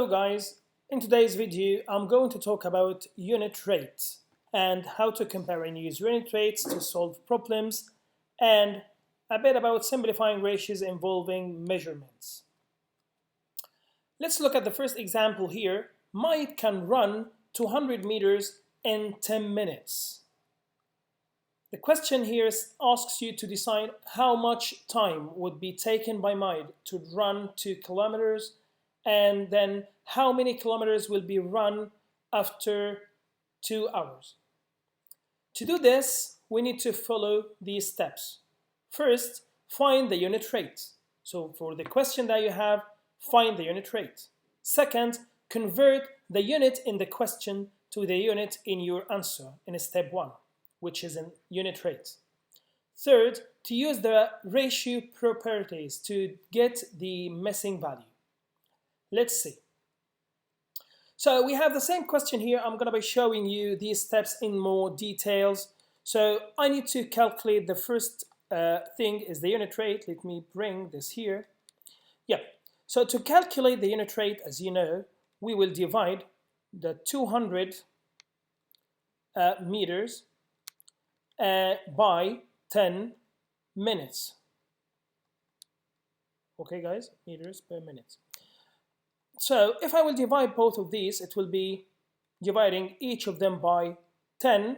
Hello guys, in today's video I'm going to talk about unit rates and how to compare and use unit rates to solve problems and a bit about simplifying ratios involving measurements. Let's look at the first example here. Mike can run 200 meters in 10 minutes. The question here asks you to decide how much time would be taken by Mike to run 2 kilometers and then how many kilometers will be run after 2 hours. To do this, we need to follow these steps. First, find the unit rate. So for the question that you have, find the unit rate. Second, convert the unit in the question to the unit in your answer in step 1, which is in unit rate. Third, to use the ratio properties to get the missing value. Let's see. So we have the same question here. I'm going to be showing you these steps in more details. So I need to calculate the first thing is the unit rate. Let me bring this here. Yeah. So to calculate the unit rate, as you know, we will divide the 200 meters by 10 minutes. Okay, guys, meters per minute. So if I will divide both of these, it will be dividing each of them by 10.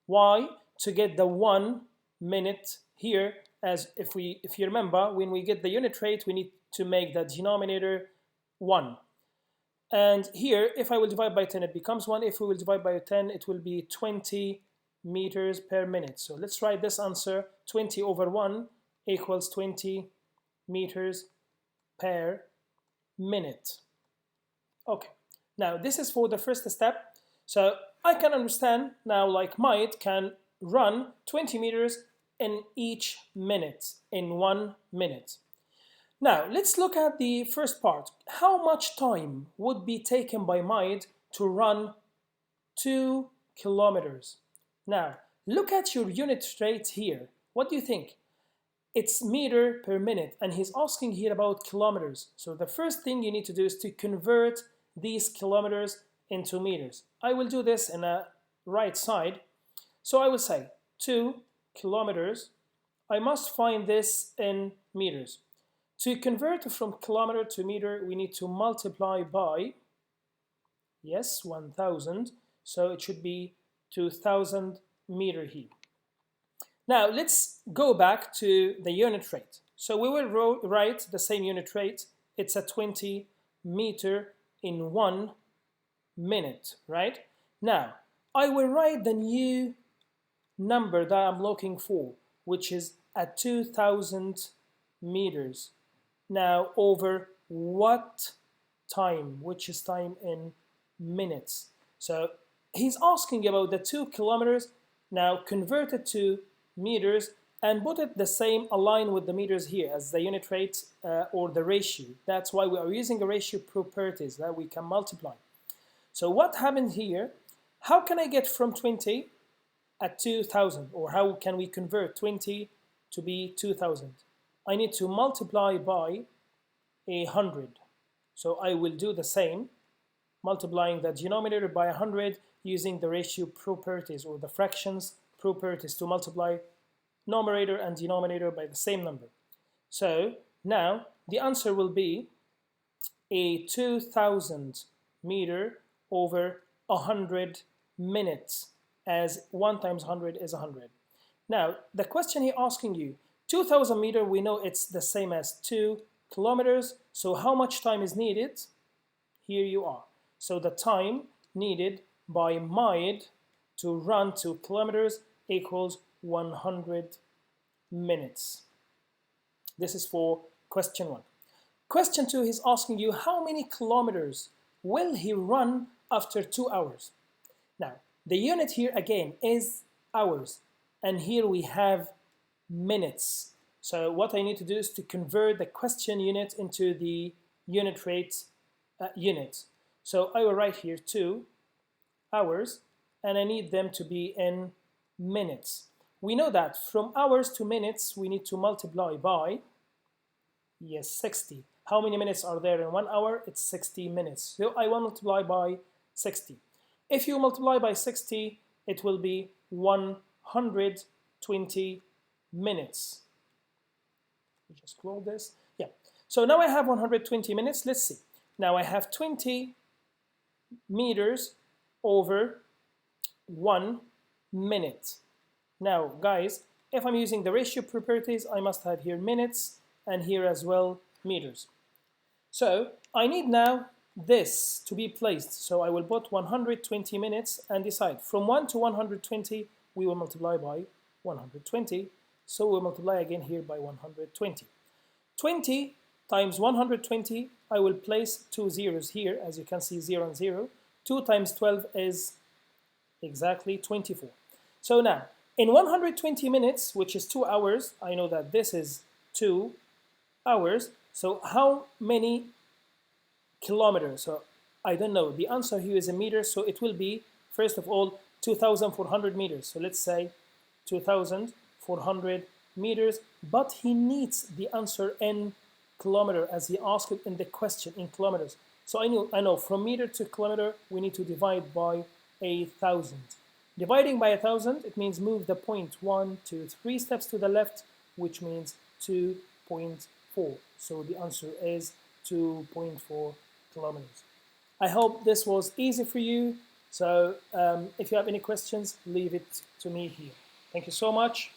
Why? To get the 1 minute here, as if you remember, when we get the unit rate, we need to make the denominator 1. And here, if I will divide by 10, it becomes 1. If we will divide by 10, it will be 20 meters per minute. So let's write this answer. 20 over 1 equals 20 meters per minute. Okay, now this is for the first step. So I can understand now, like Mike can run 20 meters in each minute, in 1 minute. Now let's look at the first part. How much time would be taken by Mike to run 2 kilometers? Now look at your unit rate here. What do you think? It's meter per minute, and he's asking here about kilometers. So the first thing you need to do is to convert these kilometers into meters. I will do this in a right side. So I will say 2 kilometers. I must find this in meters. To convert from kilometer to meter, we need to multiply by, yes, 1000. So it should be 2000 meter here. Now let's go back to the unit rate. So we will write the same unit rate. It's a 20 meter in 1 minute, right? Now I will write the new number that I'm looking for, which is at 2000 meters. Now over what time, which is time in minutes. So he's asking about the 2 kilometers. Now convert it to meters and put it the same, align with the meters here as the unit rate or the ratio. That's why we are using a ratio properties that we can multiply. So what happened here? How can I get from 20 at 2000, or how can we convert 20 to be 2000? I need to multiply by 100. So I will do the same, multiplying the denominator by 100 using the ratio properties or the fractions properties to multiply numerator and denominator by the same number. So now the answer will be a 2000 meter over 100 minutes, as 1 times 100 is 100. Now the question here asking you, 2000 meter, we know it's the same as 2 kilometers. So how much time is needed? Here you are. So the time needed by Mike to run 2 kilometers equals 100 minutes. This is for question 1. Question 2 is asking you how many kilometers will he run after 2 hours? Now, the unit here again is hours, and here we have minutes. So what I need to do is to convert the question unit into the unit rate unit. So I will write here 2 hours, and I need them to be in minutes. We know that from hours to minutes, we need to multiply by, yes, 60. How many minutes are there in 1 hour? It's 60 minutes. So I will multiply by 60. If you multiply by 60, it will be 120 minutes. Just close this. Yeah. So now I have 120 minutes. Let's see. Now I have 20 meters over 1 minute. Now, guys, if I'm using the ratio properties, I must have here minutes and here as well meters. So I need now this to be placed. So I will put 120 minutes and decide. From 1 to 120, we will multiply by 120. So we'll multiply again here by 120. 20 times 120, I will place 2 zeros here. As you can see, 0 and 0. 2 times 12 is exactly 24. So now, in 120 minutes, which is 2 hours, I know that this is 2 hours. So how many kilometers? So I don't know. The answer here is in meters, so it will be, first of all, 2,400 meters. So let's say 2,400 meters, but he needs the answer in kilometer as he asked it in the question in kilometers. So I know from meter to kilometer, we need to divide by 1,000. Dividing by 1,000, it means move the point 1, 2, 3 steps to the left, which means 2.4. So the answer is 2.4 kilometers. I hope this was easy for you. So if you have any questions, leave it to me here. Thank you so much.